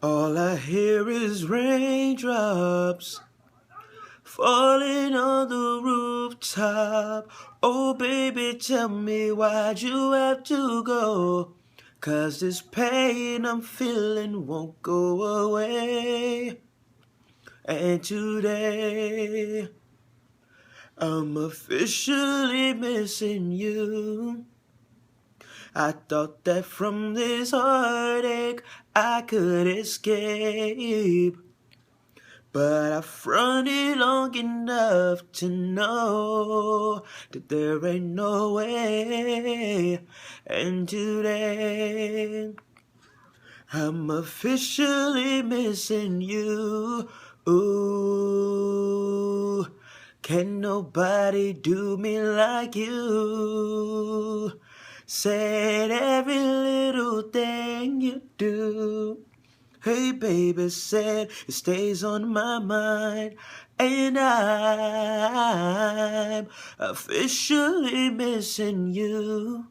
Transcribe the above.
All I hear is raindrops falling on the rooftop. Oh baby, tell me why'd you have to go? 'Cause this pain I'm feeling won't go away. And today I'm officially missing you. I thought that from this heartache I could escape, but I fronted long enough to know that there ain't no way. And today I'm officially missing you. Ooh, can nobody do me like you? Said every little thing you do. Hey baby, said it stays on my mind. And I'm officially missing you.